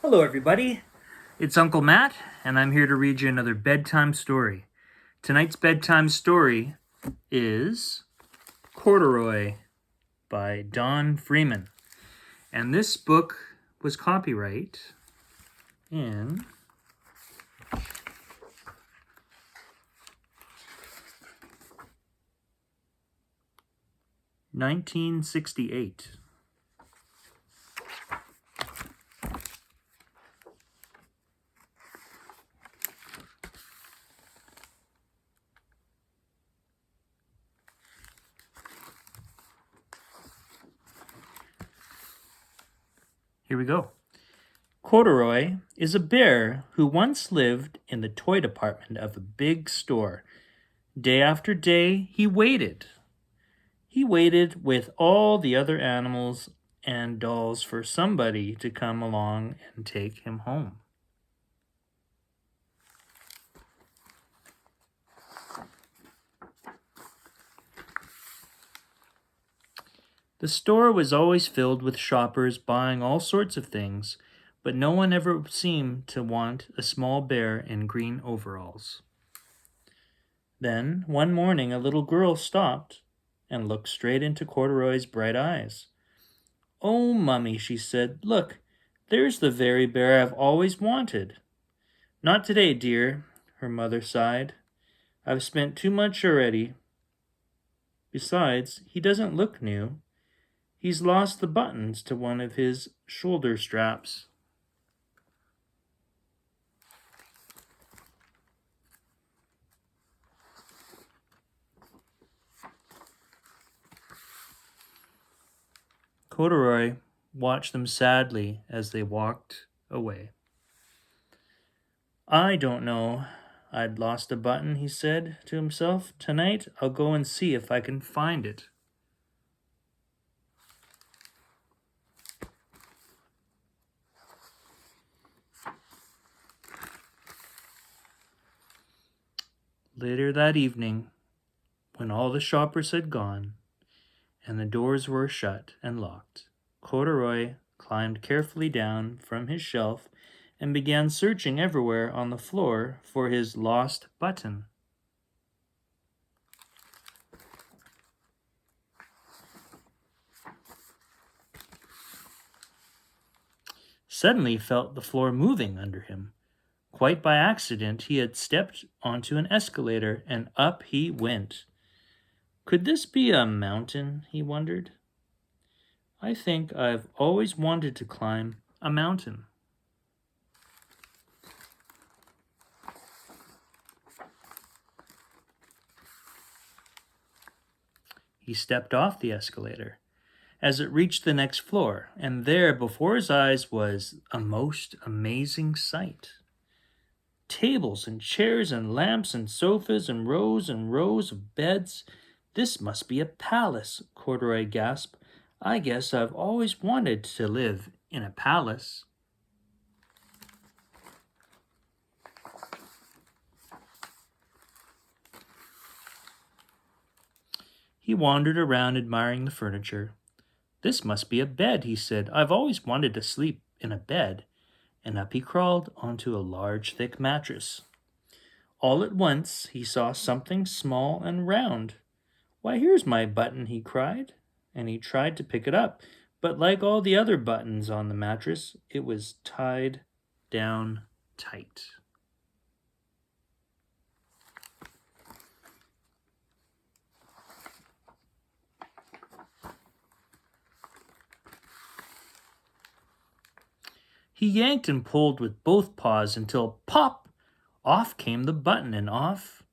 Hello, everybody. It's Uncle Matt, and I'm here to read you another bedtime story. Tonight's bedtime story is Corduroy by Don Freeman. And this book was copyright in 1968. Here we go. Corduroy is a bear who once lived in the toy department of a big store. Day after day, he waited. He waited with all the other animals and dolls for somebody to come along and take him home. The store was always filled with shoppers buying all sorts of things, but no one ever seemed to want a small bear in green overalls. Then, one morning, a little girl stopped and looked straight into Corduroy's bright eyes. "Oh, Mummy," she said, "look, there's the very bear I've always wanted." "Not today, dear," her mother sighed. "I've spent too much already. Besides, he doesn't look new. He's lost the buttons to one of his shoulder straps." Corduroy watched them sadly as they walked away. "I don't know. I'd lost a button," he said to himself. "Tonight I'll go and see if I can find it." Later that evening, when all the shoppers had gone, and the doors were shut and locked, Corduroy climbed carefully down from his shelf and began searching everywhere on the floor for his lost button. Suddenly he felt the floor moving under him. Quite by accident, he had stepped onto an escalator, and up he went. Could this be a mountain, he wondered. I think I've always wanted to climb a mountain. He stepped off the escalator as it reached the next floor, and there before his eyes was a most amazing sight. Tables and chairs and lamps and sofas and rows of beds. "This must be a palace," Corduroy gasped. "I guess I've always wanted to live in a palace." He wandered around admiring the furniture. "This must be a bed," he said. "I've always wanted to sleep in a bed." And up he crawled onto a large, thick mattress. All at once he saw something small and round. "Why, here's my button," he cried, and he tried to pick it up, but like all the other buttons on the mattress, it was tied down tight. He yanked and pulled with both paws until, pop, off came the button, and off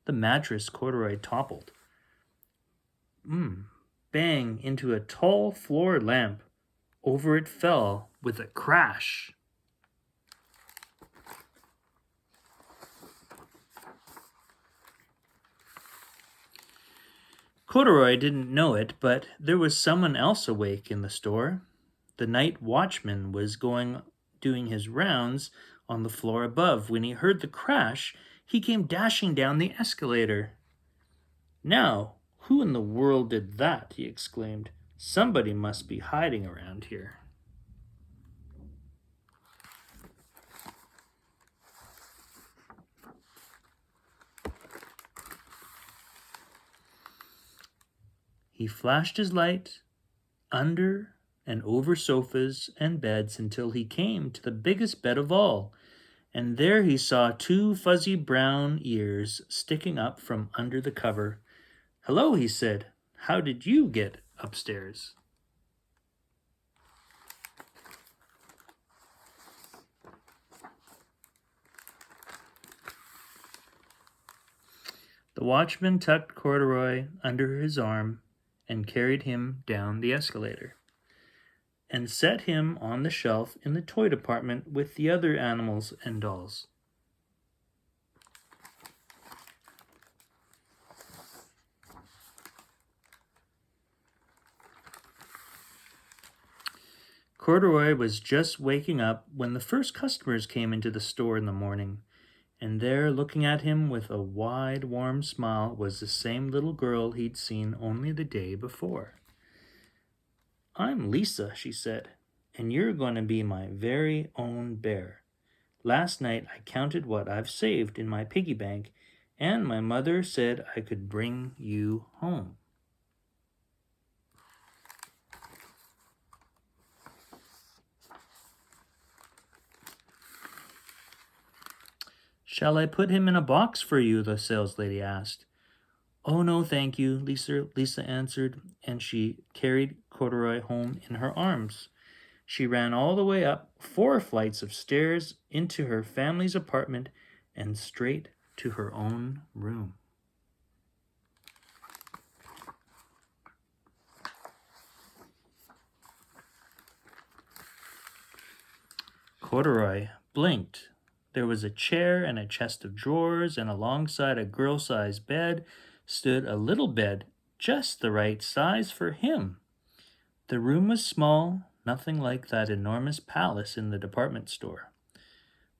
the mattress Corduroy toppled. Bang into a tall floor lamp. Over it fell with a crash. Corduroy didn't know it, but there was someone else awake in the store. The night watchman was doing his rounds on the floor above. When he heard the crash, he came dashing down the escalator. "Now, who in the world did that?" he exclaimed. "Somebody must be hiding around here." He flashed his light under and over sofas and beds until he came to the biggest bed of all, and there he saw two fuzzy brown ears sticking up from under the cover. "Hello," he said. "How did you get upstairs?" The watchman tucked Corduroy under his arm and carried him down the escalator and set him on the shelf in the toy department with the other animals and dolls. Corduroy was just waking up when the first customers came into the store in the morning, and there, looking at him with a wide, warm smile, was the same little girl he'd seen only the day before. "I'm Lisa," she said, "and you're going to be my very own bear. Last night I counted what I've saved in my piggy bank, and my mother said I could bring you home." "Shall I put him in a box for you?" the saleslady asked. "Oh, no, thank you," Lisa answered, and she carried Corduroy home in her arms. She ran all the way up 4 flights of stairs into her family's apartment and straight to her own room. Corduroy blinked. There was a chair and a chest of drawers, and alongside a girl-sized bed stood a little bed just the right size for him. The room was small, nothing like that enormous palace in the department store.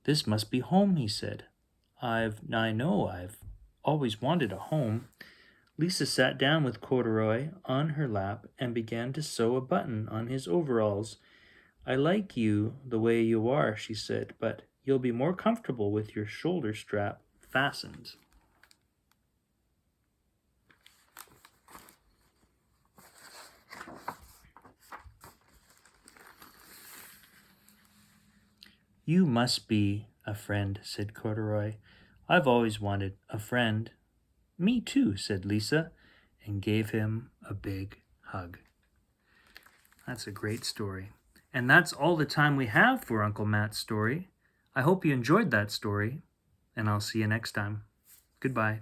"This must be home," he said. I know I've always wanted a home." Lisa sat down with Corduroy on her lap and began to sew a button on his overalls. "I like you the way you are," she said, "but you'll be more comfortable with your shoulder strap fastened." "You must be a friend," said Corduroy. "I've always wanted a friend." "Me too," said Lisa, and gave him a big hug. That's a great story. And that's all the time we have for Uncle Matt's story. I hope you enjoyed that story, and I'll see you next time. Goodbye.